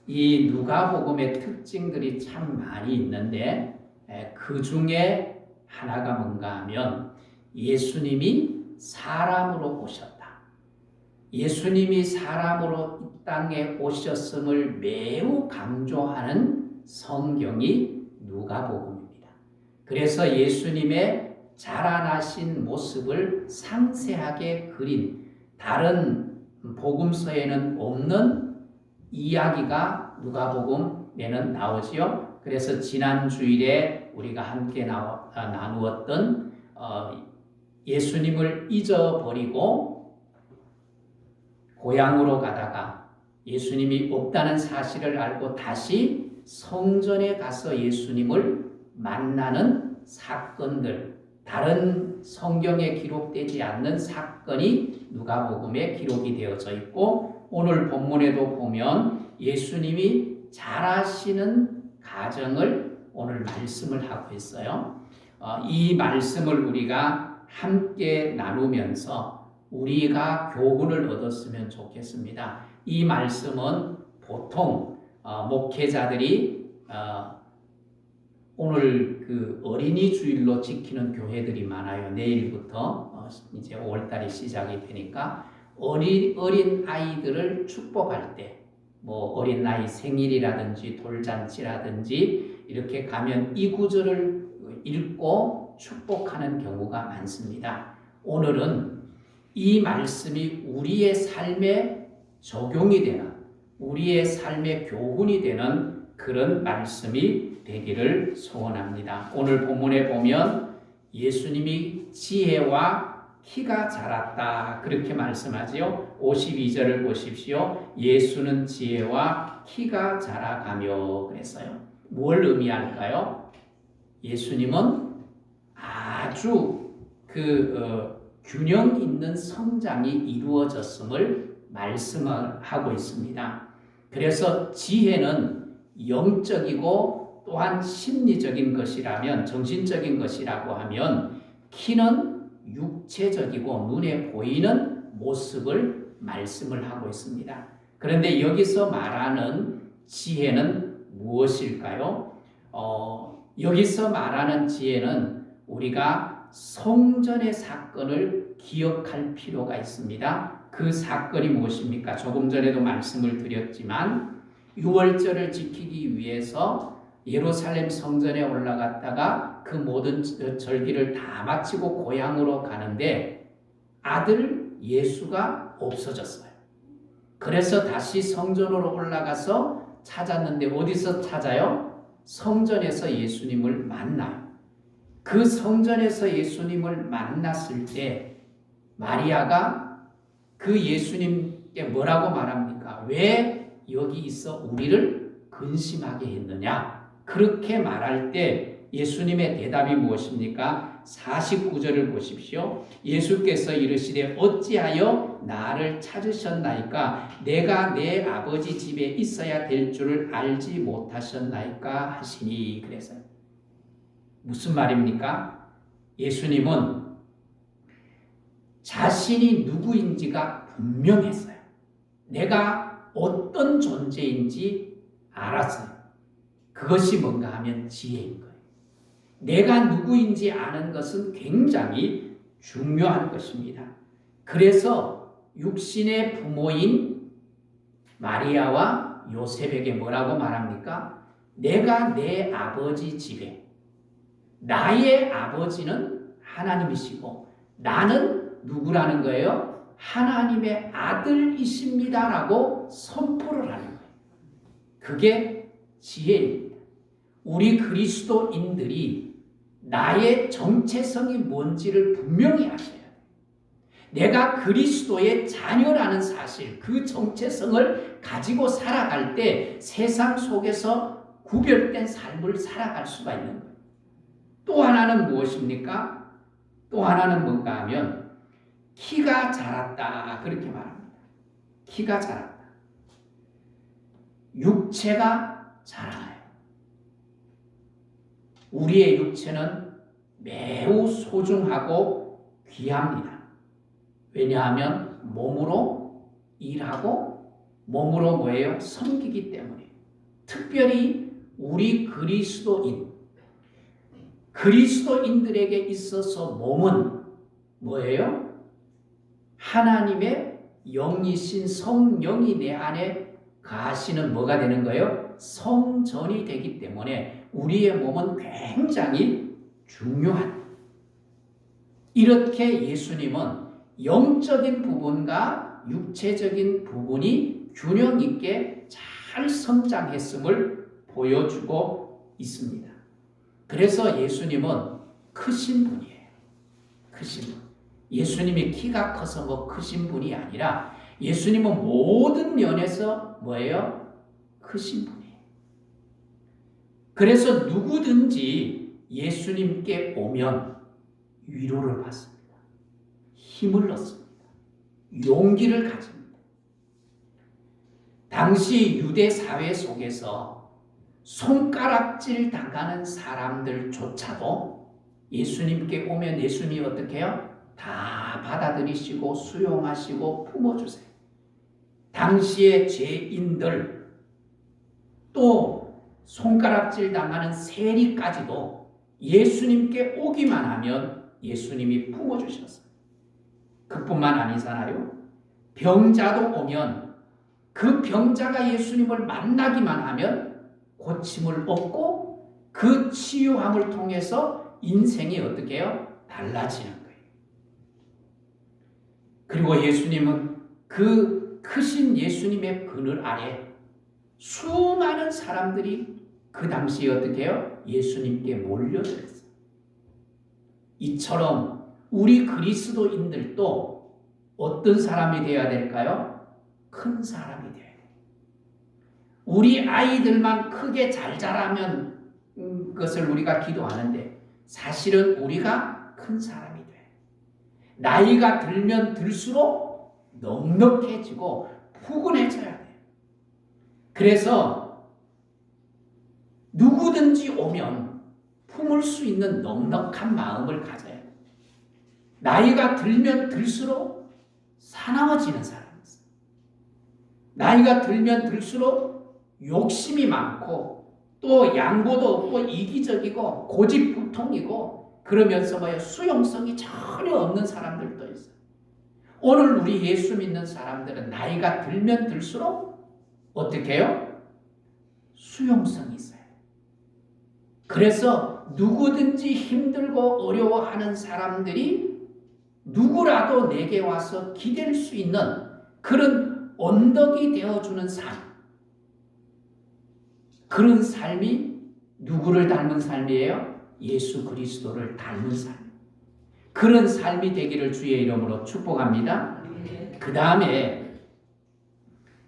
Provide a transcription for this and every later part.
이 누가복음의 특징들이 참 많이 있는데 그 중에 하나가 뭔가 하면 예수님이 사람으로 오셨다. 예수님이 사람으로 이 땅에 오셨음을 매우 강조하는 성경이 누가복음입니다. 그래서 예수님의 자라나신 모습을 상세하게 그린 다른 복음서에는 없는 이야기가 누가복음에는 나오지요. 그래서 지난 주일에 우리가 함께 나누었던 예수님을 잊어버리고 고향으로 가다가 예수님이 없다는 사실을 알고 다시 성전에 가서 예수님을 만나는 사건들, 다른 성경에 기록되지 않는 사건이 누가복음에 기록이 되어져 있고, 오늘 본문에도 보면 예수님이 자라시는 가정을 오늘 말씀을 하고 있어요. 이 말씀을 우리가 함께 나누면서 우리가 교훈을 얻었으면 좋겠습니다. 이 말씀은 보통 목회자들이 오늘 그 어린이 주일로 지키는 교회들이 많아요. 내일부터 이제 5월달이 시작이 되니까 어린 아이들을 축복할 때, 뭐 어린 아이 생일이라든지 돌잔치라든지 이렇게 가면 이 구절을 읽고 축복하는 경우가 많습니다. 오늘은 이 말씀이 우리의 삶에 적용이 되는, 우리의 삶의 교훈이 되는 그런 말씀이 되기를 소원합니다. 오늘 본문에 보면 예수님이 지혜와 키가 자랐다 그렇게 말씀하지요. 52절을 보십시오. 예수는 지혜와 키가 자라가며 그랬어요. 뭘 의미할까요? 예수님은 아주 균형 있는 성장이 이루어졌음을 말씀을 하고 있습니다. 그래서 지혜는 영적이고 또한 심리적인 것이라면, 정신적인 것이라고 하면, 키는 육체적이고 눈에 보이는 모습을 말씀을 하고 있습니다. 그런데 여기서 말하는 지혜는 무엇일까요? 여기서 말하는 지혜는 우리가 성전의 사건을 기억할 필요가 있습니다. 그 사건이 무엇입니까? 조금 전에도 말씀을 드렸지만 유월절을 지키기 위해서 예루살렘 성전에 올라갔다가 그 모든 절기를 다 마치고 고향으로 가는데 아들 예수가 없어졌어요. 그래서 다시 성전으로 올라가서 찾았는데 어디서 찾아요? 성전에서 예수님을 만나요. 그 성전에서 예수님을 만났을 때 마리아가 그 예수님께 뭐라고 말합니까? 왜 여기 있어 우리를 근심하게 했느냐? 그렇게 말할 때 예수님의 대답이 무엇입니까? 49절을 보십시오. 예수께서 이르시되 어찌하여 나를 찾으셨나이까? 내가 내 아버지 집에 있어야 될 줄을 알지 못하셨나이까? 하시니. 그래서 무슨 말입니까? 예수님은 자신이 누구인지가 분명했어요. 내가 어떤 존재인지 알았어요. 그것이 뭔가 하면 지혜인 거예요. 내가 누구인지 아는 것은 굉장히 중요한 것입니다. 그래서 육신의 부모인 마리아와 요셉에게 뭐라고 말합니까? 내가 내 아버지 집에, 나의 아버지는 하나님이시고 나는 누구라는 거예요? 하나님의 아들이십니다라고 선포를 하는 거예요. 그게 지혜입니다. 우리 그리스도인들이 나의 정체성이 뭔지를 분명히 아셔야 돼요. 내가 그리스도의 자녀라는 사실, 그 정체성을 가지고 살아갈 때 세상 속에서 구별된 삶을 살아갈 수가 있는 거예요. 또 하나는 무엇입니까? 또 하나는 뭔가 하면 키가 자랐다 그렇게 말합니다. 키가 자랐다. 육체가 자라나요. 우리의 육체는 매우 소중하고 귀합니다. 왜냐하면 몸으로 일하고 몸으로 뭐예요? 섬기기 때문에. 특별히 우리 그리스도인들에게 있어서 몸은 뭐예요? 하나님의 영이신 성령이 내 안에 가시는 뭐가 되는 거예요? 성전이 되기 때문에 우리의 몸은 굉장히 중요한, 이렇게 예수님은 영적인 부분과 육체적인 부분이 균형 있게 잘 성장했음을 보여주고 있습니다. 그래서 예수님은 크신 분이에요. 크신 분. 예수님이 키가 커서 뭐 크신 분이 아니라 예수님은 모든 면에서 뭐예요? 크신 분이에요. 그래서 누구든지 예수님께 오면 위로를 받습니다. 힘을 얻습니다. 용기를 가집니다. 당시 유대 사회 속에서 손가락질 당하는 사람들조차도 예수님께 오면 예수님이 어떻게 해요? 다 받아들이시고 수용하시고 품어주세요. 당시의 죄인들, 또 손가락질 당하는 세리까지도 예수님께 오기만 하면 예수님이 품어주셨어요. 그뿐만 아니잖아요. 병자도 오면 그 병자가 예수님을 만나기만 하면 고침을 얻고 그 치유함을 통해서 인생이 어떻게 해요? 달라지는 거예요. 그리고 예수님은 그 크신 예수님의 그늘 아래 수많은 사람들이 그 당시에 어떻게 해요? 예수님께 몰려들었어요. 이처럼 우리 그리스도인들도 어떤 사람이 되어야 될까요? 큰 사람이 되어야 돼요. 우리 아이들만 크게 잘 자라면 그것을 우리가 기도하는데 사실은 우리가 큰 사람이 돼요. 나이가 들면 들수록 넉넉해지고 푸근해져야 돼요. 그래서 누구든지 오면 품을 수 있는 넉넉한 마음을 가져야 돼요. 나이가 들면 들수록 사나워지는 사람이 있어요. 나이가 들면 들수록 욕심이 많고 또 양보도 없고 이기적이고 고집불통이고 그러면서 뭐예요? 수용성이 전혀 없는 사람들도 있어요. 오늘 우리 예수 믿는 사람들은 나이가 들면 들수록 어떻게 해요? 수용성이 있어요. 그래서 누구든지 힘들고 어려워하는 사람들이 누구라도 내게 와서 기댈 수 있는 그런 언덕이 되어주는 삶. 그런 삶이 누구를 닮은 삶이에요? 예수 그리스도를 닮은 삶. 그런 삶이 되기를 주의 이름으로 축복합니다. 그 다음에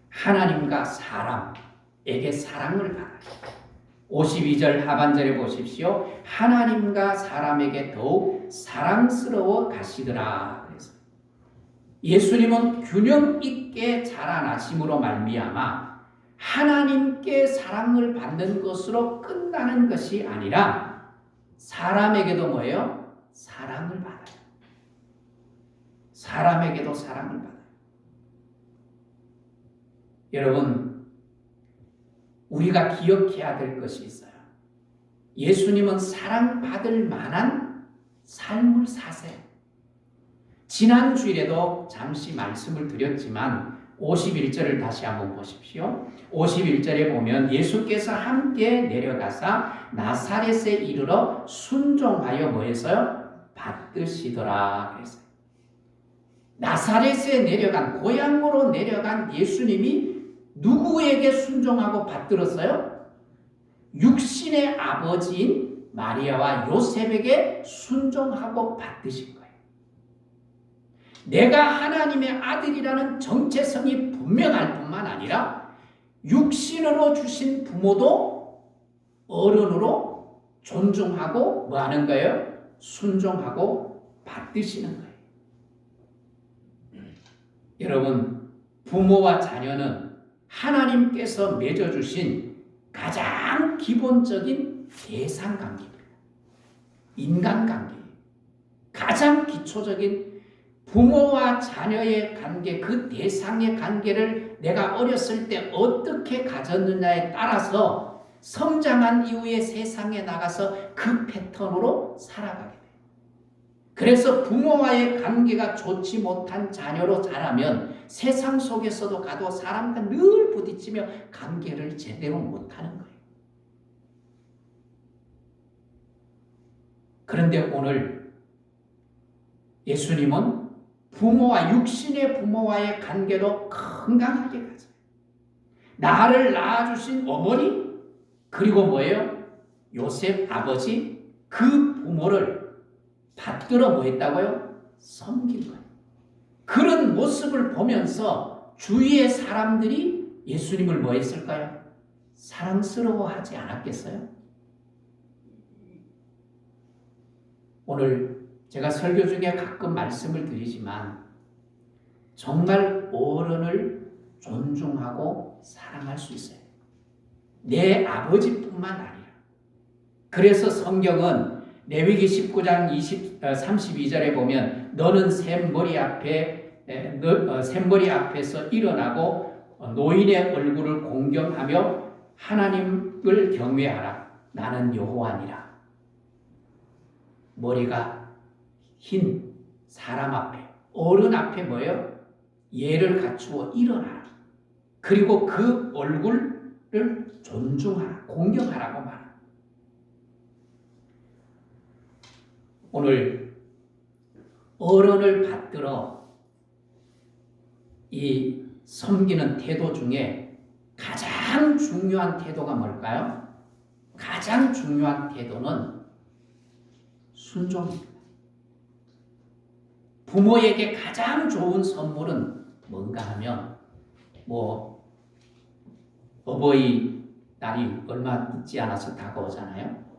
하나님과 사람에게 사랑을 받아요. 52절 하반절에 보십시오. 하나님과 사람에게 더욱 사랑스러워 가시더라. 그래서 예수님은 균형 있게 자라나심으로 말미암아 하나님께 사랑을 받는 것으로 끝나는 것이 아니라 사람에게도 뭐예요? 사랑을 받아요. 사람에게도 사랑을 받아요. 여러분, 우리가 기억해야 될 것이 있어요. 예수님은 사랑받을 만한 삶을 사세요. 지난 주일에도 잠시 말씀을 드렸지만 51절을 다시 한번 보십시오. 51절에 보면 예수께서 함께 내려가사 나사렛에 이르러 순종하여 뭐했어요? 받드시더라 그랬어요. 나사렛에 내려간, 고향으로 내려간 예수님이 누구에게 순종하고 받들었어요? 육신의 아버지인 마리아와 요셉에게 순종하고 받드신 거예요. 내가 하나님의 아들이라는 정체성이 분명할 뿐만 아니라 육신으로 주신 부모도 어른으로 존중하고 뭐 하는 거예요? 순종하고 받드시는 거예요. 여러분, 부모와 자녀는 하나님께서 맺어주신 가장 기본적인 대상관계입니다. 인간관계. 가장 기초적인 부모와 자녀의 관계, 그 대상의 관계를 내가 어렸을 때 어떻게 가졌느냐에 따라서 성장한 이후에 세상에 나가서 그 패턴으로 살아가게 돼요. 그래서 부모와의 관계가 좋지 못한 자녀로 자라면 세상 속에서도 가도 사람과 늘 부딪히며 관계를 제대로 못하는 거예요. 그런데 오늘 예수님은 부모와 육신의 부모와의 관계도 건강하게 가져요. 나를 낳아주신 어머니 그리고 뭐예요? 요셉 아버지 그 부모를 받들어 뭐 했다고요? 섬긴 거예요. 그런 모습을 보면서 주위의 사람들이 예수님을 뭐 했을까요? 사랑스러워하지 않았겠어요? 오늘 제가 설교 중에 가끔 말씀을 드리지만 정말 어른을 존중하고 사랑할 수 있어요. 내 아버지뿐만 아니라. 그래서 성경은 레위기 19장 32절에 보면 너는 샘머리 앞에서 일어나고 노인의 얼굴을 공경하며 하나님을 경외하라. 나는 여호와니라. 머리가 흰 사람 앞에, 어른 앞에 뭐예요? 예를 갖추어 일어나라. 그리고 그 얼굴을 존중하라, 공경하라고 말합니다. 오늘 어른을 받들어 이 섬기는 태도 중에 가장 중요한 태도가 뭘까요? 가장 중요한 태도는 순종입니다. 부모에게 가장 좋은 선물은 뭔가 하면 어버이 날이 얼마 있지 않아서 다가오잖아요.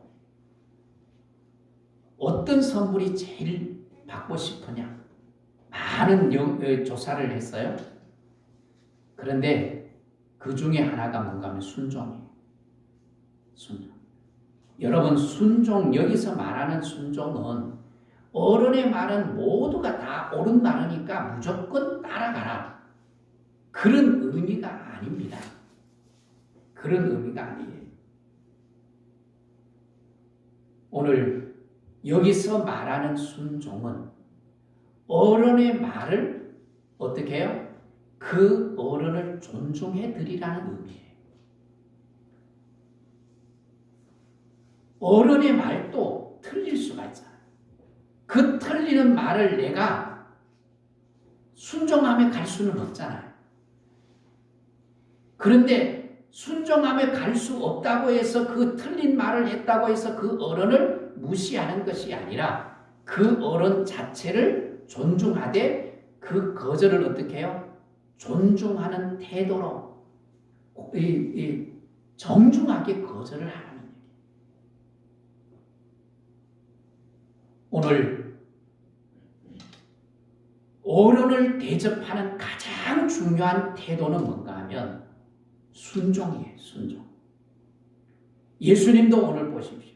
어떤 선물이 제일 받고 싶으냐? 많은 조사를 했어요. 그런데 그 중에 하나가 뭔가 하면 순종이에요. 순종. 여러분 순종, 여기서 말하는 순종은 어른의 말은 모두가 다 옳은 말이니까 무조건 따라가라. 그런 의미가 아닙니다. 그런 의미가 아니에요. 오늘 여기서 말하는 순종은 어른의 말을 어떻게 해요? 그 어른을 존중해 드리라는 의미예요. 어른의 말도 틀릴 수가 있잖아요. 그 틀리는 말을 내가 순종하며 갈 수는 없잖아요. 그런데 순종하며 갈 수 없다고 해서 그 틀린 말을 했다고 해서 그 어른을 무시하는 것이 아니라 그 어른 자체를 존중하되 그 거절을 어떻게 해요? 존중하는 태도로 정중하게 거절을 하는 얘기예요. 오늘 어른을 대접하는 가장 중요한 태도는 뭔가 하면 순종이에요. 순종. 예수님도 오늘 보십시오.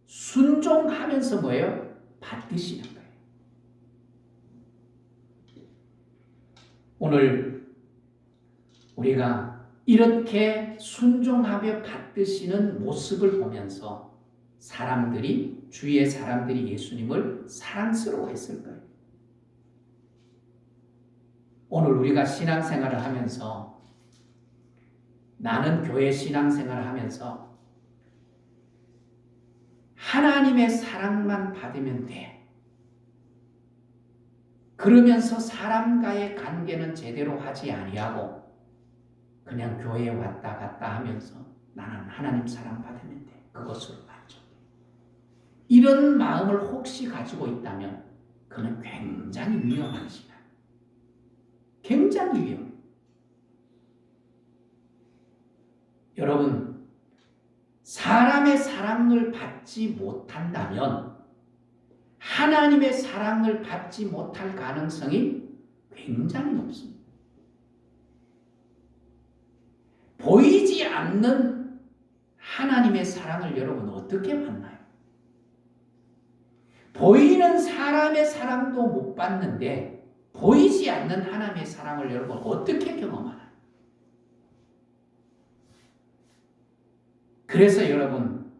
순종하면서 뭐예요? 받으시는 거예요. 오늘 우리가 이렇게 순종하며 받으시는 모습을 보면서 주위의 사람들이 예수님을 사랑스러워했을 거예요. 오늘 우리가 신앙생활을 하면서 나는 교회 신앙생활을 하면서 하나님의 사랑만 받으면 돼. 그러면서 사람과의 관계는 제대로 하지 아니하고 그냥 교회에 왔다 갔다 하면서 나는 하나님 사랑 받으면 돼. 그것으로 만족해. 이런 마음을 혹시 가지고 있다면 그는 굉장히 위험한 시간. 굉장히 위험해요. 여러분, 사람의 사랑을 받지 못한다면 하나님의 사랑을 받지 못할 가능성이 굉장히 높습니다. 보이지 않는 하나님의 사랑을 여러분 어떻게 만나요? 보이는 사람의 사랑도 못 받는데 보이지 않는 하나님의 사랑을 여러분 어떻게 경험하나요? 그래서 여러분,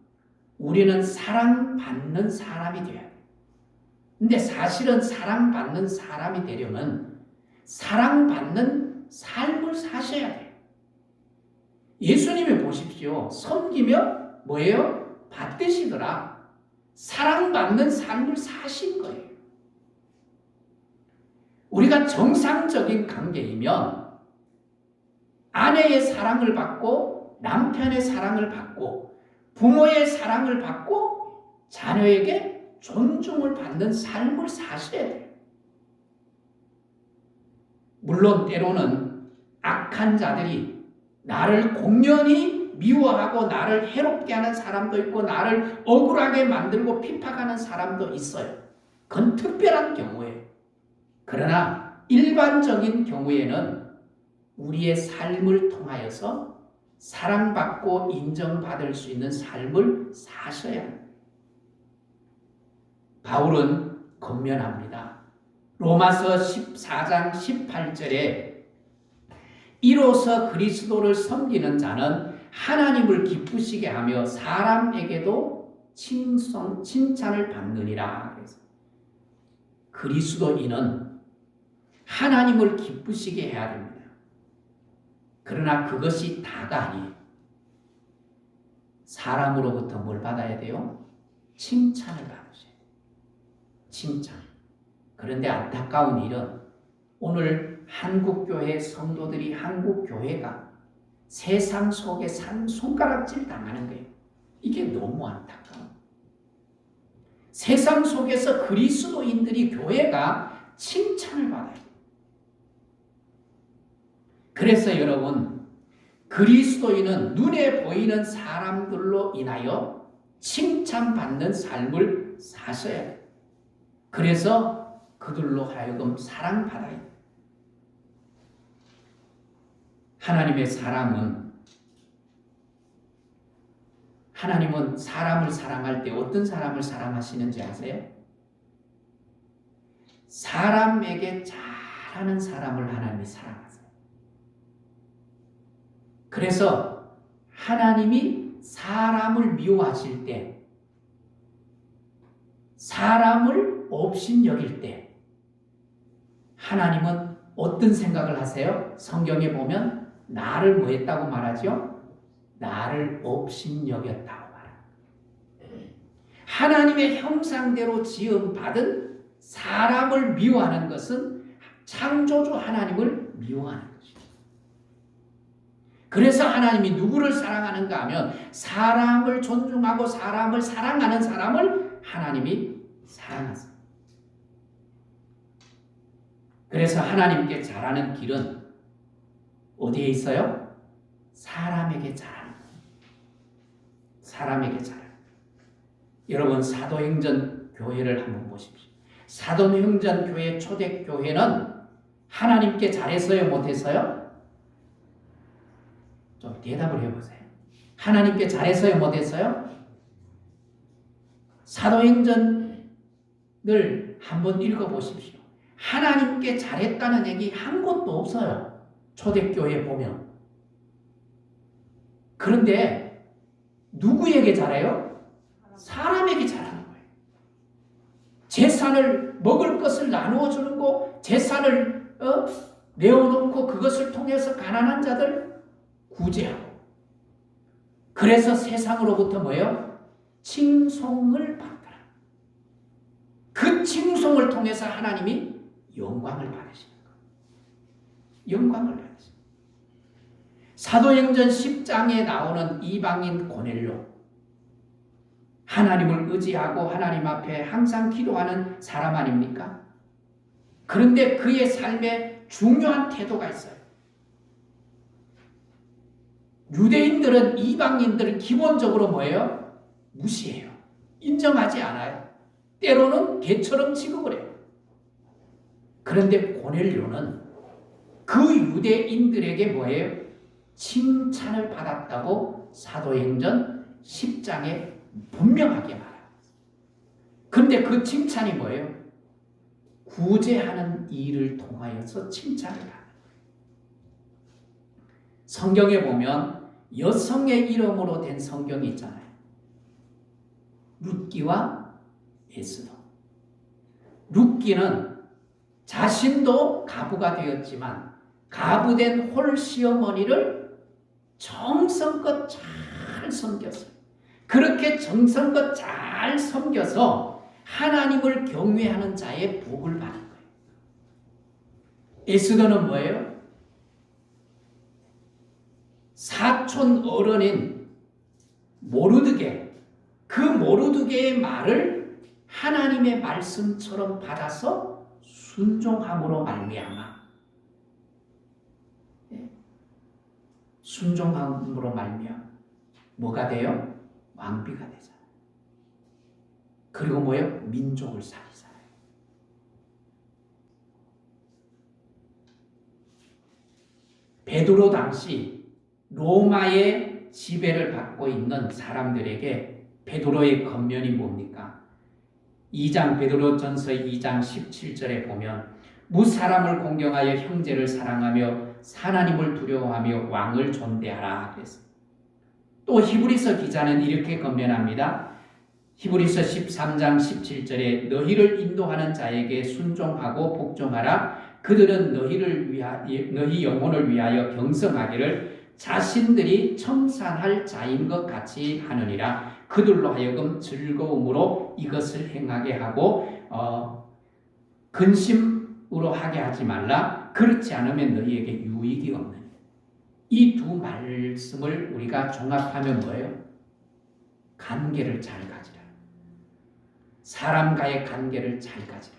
우리는 사랑받는 사람이 되어야 돼요. 근데 사실은 사랑받는 사람이 되려면 사랑받는 삶을 사셔야 돼요. 예수님이 보십시오. 섬기며 뭐예요? 받으시더라. 사랑받는 삶을 사신 거예요. 우리가 정상적인 관계이면 아내의 사랑을 받고 남편의 사랑을 받고 부모의 사랑을 받고 자녀에게 존중을 받는 삶을 사셔야 돼요. 물론 때로는 악한 자들이 나를 공연히 미워하고 나를 해롭게 하는 사람도 있고 나를 억울하게 만들고 핍박하는 사람도 있어요. 그건 특별한 경우예요. 그러나 일반적인 경우에는 우리의 삶을 통하여서 사랑받고 인정받을 수 있는 삶을 사셔야 합니다. 바울은 권면합니다. 로마서 14장 18절에 이로써 그리스도를 섬기는 자는 하나님을 기쁘시게 하며 사람에게도 칭찬을 받느니라. 그래서 그리스도인은 하나님을 기쁘시게 해야 됩니다. 그러나 그것이 다가 아니에요. 사람으로부터 뭘 받아야 돼요? 칭찬을 받으셔야 돼요. 칭찬. 그런데 안타까운 일은 오늘 한국교회 성도들이 한국교회가 세상 속에 손가락질 당하는 거예요. 이게 너무 안타까워요. 세상 속에서 그리스도인들이 교회가 칭찬을 받아요. 그래서 여러분, 그리스도인은 눈에 보이는 사람들로 인하여 칭찬받는 삶을 사셔야 돼요. 그래서 그들로 하여금 사랑받아야 돼요. 하나님은 사람을 사랑할 때 어떤 사람을 사랑하시는지 아세요? 사람에게 잘하는 사람을 하나님이 사랑하세요. 그래서 하나님이 사람을 미워하실 때, 사람을 업신여길 때 하나님은 어떤 생각을 하세요? 성경에 보면 나를 뭐 했다고 말하죠? 나를 업신여겼다고 말합니다. 하나님의 형상대로 지음받은 사람을 미워하는 것은 창조주 하나님을 미워하는 것입니다. 그래서 하나님이 누구를 사랑하는가 하면 사람을 존중하고 사람을 사랑하는 사람을 하나님이 사랑하세요. 그래서 하나님께 잘하는 길은 어디에 있어요? 사람에게 잘하는 거예요. 사람에게 잘하는 거예요. 여러분, 사도행전 교회를 한번 보십시오. 사도행전 교회 초대교회는 하나님께 잘했어요? 못했어요? 좀 대답을 해보세요. 하나님께 잘했어요? 못했어요? 사도행전을 한번 읽어보십시오. 하나님께 잘했다는 얘기 한 곳도 없어요. 초대교회 보면. 그런데 누구에게 잘해요? 사람에게 잘하는 거예요. 재산을 먹을 것을 나누어 주는 거, 재산을 내어놓고 그것을 통해서 가난한 자들 구제하고. 그래서 세상으로부터 뭐예요? 칭송을 받더라. 그 칭송을 통해서 하나님이 영광을 받으시는 거예요. 영광을 받으시는 거예요. 사도행전 10장에 나오는 이방인 고넬료, 하나님을 의지하고 하나님 앞에 항상 기도하는 사람 아닙니까? 그런데 그의 삶에 중요한 태도가 있어요. 유대인들은 이방인들을 기본적으로 뭐예요? 무시해요. 인정하지 않아요. 때로는 개처럼 취급을 해요. 그런데 고넬료는 그 유대인들에게 뭐예요? 칭찬을 받았다고 사도행전 10장에 분명하게 말합니다. 그런데 그 칭찬이 뭐예요? 구제하는 일을 통하여서 칭찬을 받는 거예요. 성경에 보면 여성의 이름으로 된 성경이 있잖아요. 룻기와 에스더. 룻기는 자신도 가부가 되었지만 가부된 홀 시어머니를 정성껏 잘 섬겼어요. 그렇게 정성껏 잘 섬겨서 하나님을 경외하는 자의 복을 받은 거예요. 에스더는 뭐예요? 사촌 어른인 모르드게, 그 모르드게의 말을 하나님의 말씀처럼 받아서 순종함으로 말미암아, 순종함으로 말미암아 뭐가 돼요? 왕비가 되잖아요. 그리고 뭐예요? 민족을 살리잖아요. 베드로 당시 로마의 지배를 받고 있는 사람들에게 베드로의 겉면이 뭡니까? 2장 베드로전서 2장 17절에 보면 무사람을 공경하여 형제를 사랑하며 하나님을 두려워하며 왕을 존대하라 그랬어요. 또 히브리서 기자는 이렇게 권면합니다. 히브리서 13장 17절에 너희를 인도하는 자에게 순종하고 복종하라. 그들은 너희 영혼을 위하여 경성하기를 자신들이 청산할 자인 것 같이 하느니라. 그들로 하여금 즐거움으로 이것을 행하게 하고 근심으로 하게 하지 말라. 그렇지 않으면 너희에게 유익이 없느니라. 이 두 말씀을 우리가 종합하면 뭐예요? 관계를 잘 가지라. 사람과의 관계를 잘 가지라.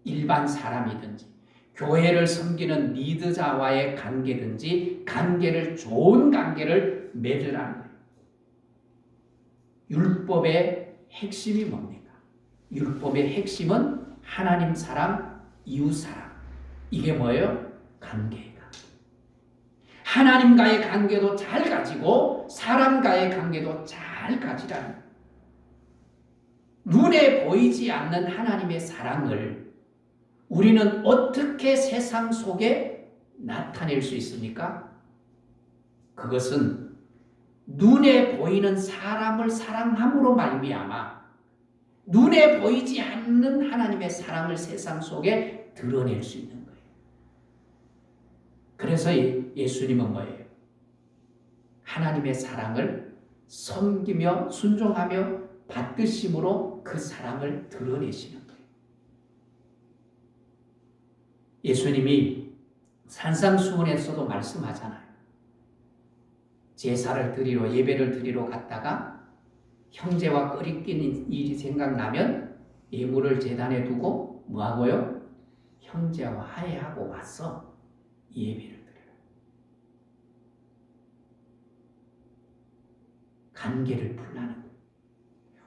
일반 사람이든지 교회를 섬기는 리더자와의 관계든지 관계를 좋은 관계를 맺으라는 거예요. 율법의 핵심이 뭡니까? 율법의 핵심은 하나님 사랑, 이웃 사랑. 이게 뭐예요? 관계예요. 하나님과의 관계도 잘 가지고 사람과의 관계도 잘 가지라는 거예요. 눈에 보이지 않는 하나님의 사랑을 우리는 어떻게 세상 속에 나타낼 수 있습니까? 그것은 눈에 보이는 사람을 사랑함으로 말미암아 눈에 보이지 않는 하나님의 사랑을 세상 속에 드러낼 수 있는 거예요. 그래서 예수님은 뭐예요? 하나님의 사랑을 섬기며 순종하며 받드심으로 그 사랑을 드러내시는 거예요. 예수님이 산상수훈에서도 말씀하잖아요. 제사를 드리러 예배를 드리러 갔다가 형제와 끓이낀 일이 생각나면 예물을 제단에 두고 뭐하고요? 형제와 화해하고 와서 예배를 드려요. 관계를 풀라는 거예요.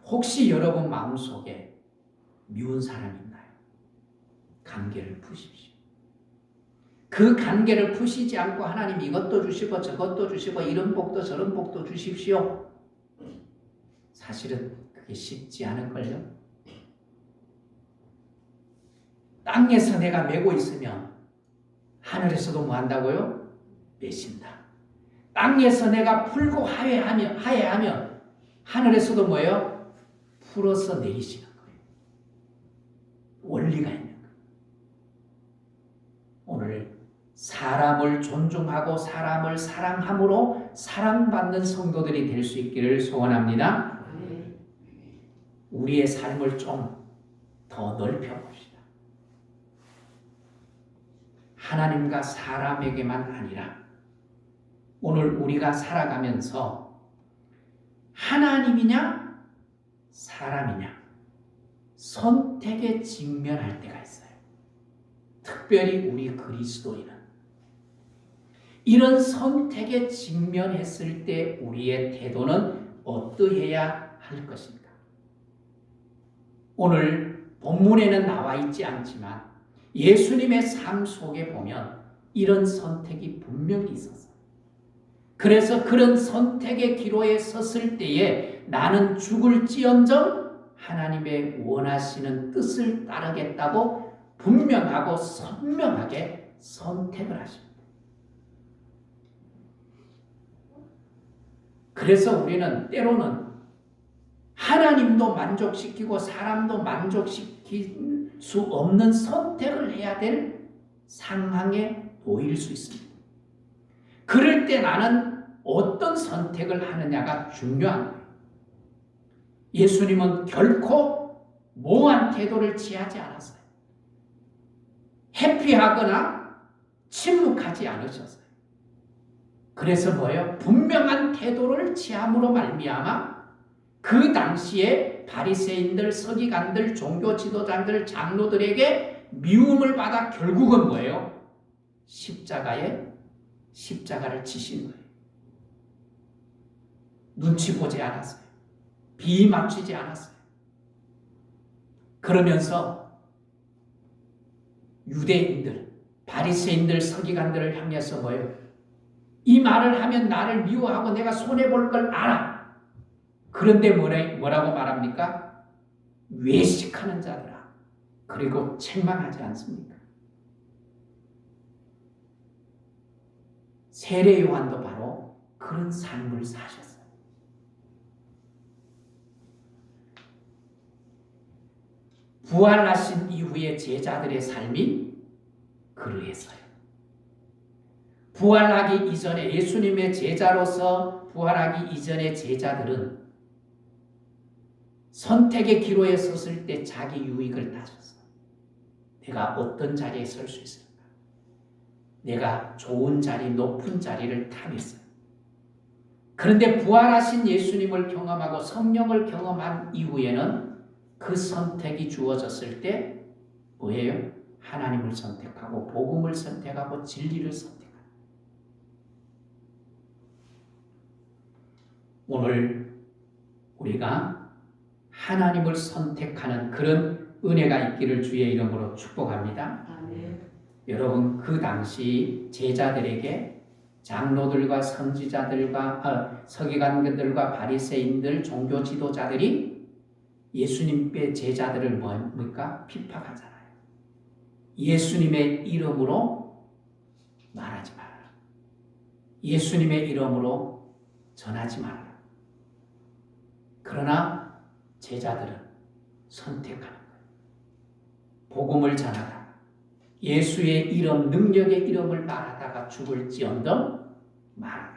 혹시 여러분 마음속에 미운 사람 있나요? 관계를 푸십시오. 그 관계를 푸시지 않고 하나님 이것도 주시고 저것도 주시고 이런 복도 저런 복도 주십시오. 사실은 그게 쉽지 않을걸요. 땅에서 내가 메고 있으면 하늘에서도 뭐 한다고요? 메신다. 땅에서 내가 풀고 하회하면 하늘에서도 뭐예요? 풀어서 내리시는 거예요. 원리가 있는 거예요. 오늘 사람을 존중하고 사람을 사랑함으로 사랑받는 성도들이 될 수 있기를 소원합니다. 우리의 삶을 좀 더 넓혀봅시다. 하나님과 사람에게만 아니라 오늘 우리가 살아가면서 하나님이냐 사람이냐 선택에 직면할 때가 있어요. 특별히 우리 그리스도인은 이런 선택에 직면했을 때 우리의 태도는 어떠해야 할 것인가? 오늘 본문에는 나와 있지 않지만 예수님의 삶 속에 보면 이런 선택이 분명히 있었어요. 그래서 그런 선택의 기로에 섰을 때에 나는 죽을지언정 하나님의 원하시는 뜻을 따르겠다고 분명하고 선명하게 선택을 하십니다. 그래서 우리는 때로는 하나님도 만족시키고 사람도 만족시킬 수 없는 선택을 해야 될 상황에 놓일 수 있습니다. 그럴 때 나는 어떤 선택을 하느냐가 중요한 거예요. 예수님은 결코 모호한 태도를 취하지 않았어요. 회피하거나 침묵하지 않으셨어요. 그래서 뭐예요? 분명한 태도를 취함으로 말미암아 그 당시에 바리새인들, 서기관들, 종교 지도자들, 장로들에게 미움을 받아 결국은 뭐예요? 십자가를 지신 거예요. 눈치 보지 않았어요. 비 맞추지 않았어요. 그러면서 유대인들, 바리새인들, 서기관들을 향해서 뭐예요? 이 말을 하면 나를 미워하고 내가 손해볼 걸 알아. 그런데 뭐라고 말합니까? 외식하는 자들아. 그리고 책망하지 않습니까? 세례 요한도 바로 그런 삶을 사셨어요. 부활하신 이후의 제자들의 삶이 그러했어요. 부활하기 이전에 예수님의 제자로서 부활하기 이전의 제자들은 선택의 기로에 섰을 때 자기 유익을 따졌어. 내가 어떤 자리에 설 수 있을까? 내가 좋은 자리, 높은 자리를 탐했어요. 그런데 부활하신 예수님을 경험하고 성령을 경험한 이후에는 그 선택이 주어졌을 때 뭐예요? 하나님을 선택하고 복음을 선택하고 진리를 선택하고. 오늘 우리가 하나님을 선택하는 그런 은혜가 있기를 주의 이름으로 축복합니다. 아멘. 여러분 그 당시 제자들에게 장로들과 선지자들과 서기관들과 바리새인들 종교 지도자들이 예수님의 제자들을 뭡니까? 핍박하잖아요. 예수님의 이름으로 말하지 말아라. 예수님의 이름으로 전하지 말아라. 그러나 제자들은 선택하는 거예요. 복음을 전하다가 예수의 이름, 능력의 이름을 말하다가 죽을지언정 말하라.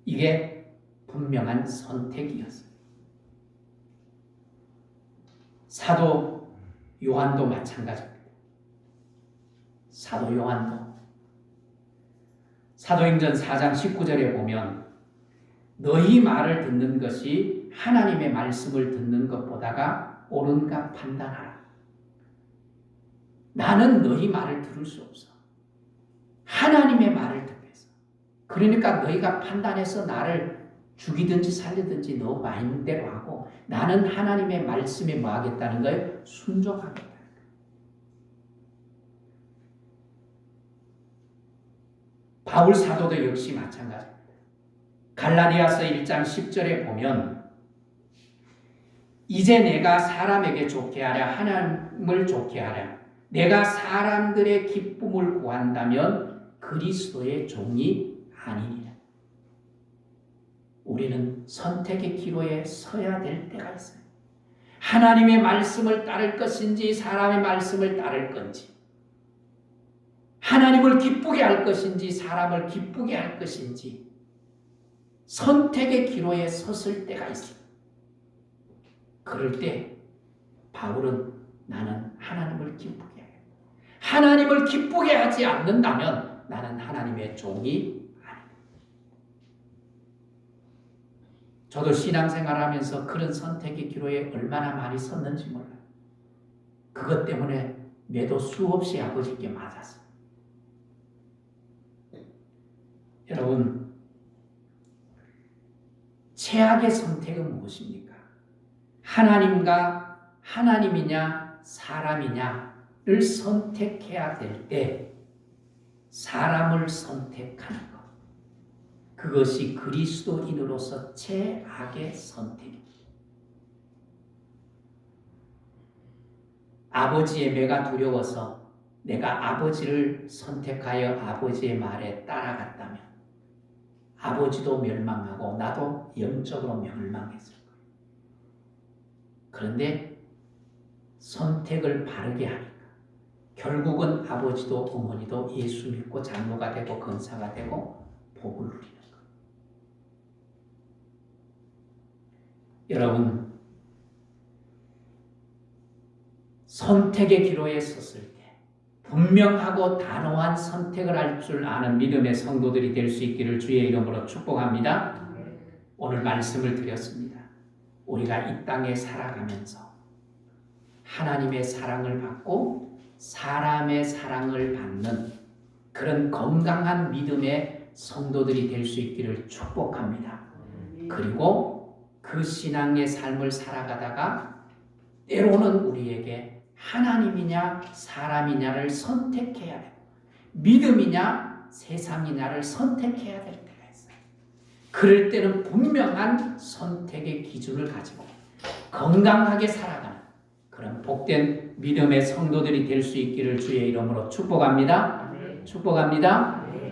이게 분명한 선택이었어요. 사도 요한도 마찬가지입니다. 사도 요한도 사도행전 4장 19절에 보면 너희 말을 듣는 것이 하나님의 말씀을 듣는 것보다가 옳은가 판단하라. 나는 너희 말을 들을 수 없어. 하나님의 말을 듣겠어. 그러니까 너희가 판단해서 나를 죽이든지 살리든지 너 마음대로 하고 나는 하나님의 말씀에 뭐 하겠다는 거예요? 순종하겠다. 바울 사도도 역시 마찬가지입니다. 갈라디아서 1장 10절에 보면 이제 내가 사람에게 좋게 하랴 하나님을 좋게 하랴 내가 사람들의 기쁨을 구한다면 그리스도의 종이 아니니라. 우리는 선택의 기로에 서야 될 때가 있어요. 하나님의 말씀을 따를 것인지 사람의 말씀을 따를 건지, 하나님을 기쁘게 할 것인지 사람을 기쁘게 할 것인지 선택의 기로에 섰을 때가 있어요. 그럴 때 바울은 나는 하나님을 기쁘게 해요. 하나님을 기쁘게 하지 않는다면 나는 하나님의 종이 아닙니다. 저도 신앙생활하면서 그런 선택의 기로에 얼마나 많이 섰는지 몰라요. 그것 때문에 매도 수없이 아버지께 맞았어요. 여러분, 최악의 선택은 무엇입니까? 하나님이냐 사람이냐를 선택해야 될 때 사람을 선택하는 것, 그것이 그리스도인으로서 최악의 선택입니다. 아버지의 매가 두려워서 내가 아버지를 선택하여 아버지의 말에 따라갔다면 아버지도 멸망하고 나도 영적으로 멸망했을 거예요. 그런데 선택을 바르게 하니까 결국은 아버지도 어머니도 예수 믿고 장로가 되고 권사가 되고 복을 누리는 거예요. 여러분, 선택의 기로에 섰을 때 분명하고 단호한 선택을 할 줄 아는 믿음의 성도들이 될 수 있기를 주의 이름으로 축복합니다. 오늘 말씀을 드렸습니다. 우리가 이 땅에 살아가면서 하나님의 사랑을 받고 사람의 사랑을 받는 그런 건강한 믿음의 성도들이 될 수 있기를 축복합니다. 그리고 그 신앙의 삶을 살아가다가 때로는 우리에게 하나님이냐 사람이냐를 선택해야 되고 믿음이냐 세상이냐를 선택해야 될 때가 있어요. 그럴 때는 분명한 선택의 기준을 가지고 건강하게 살아가는 그런 복된 믿음의 성도들이 될 수 있기를 주의 이름으로 축복합니다. 축복합니다.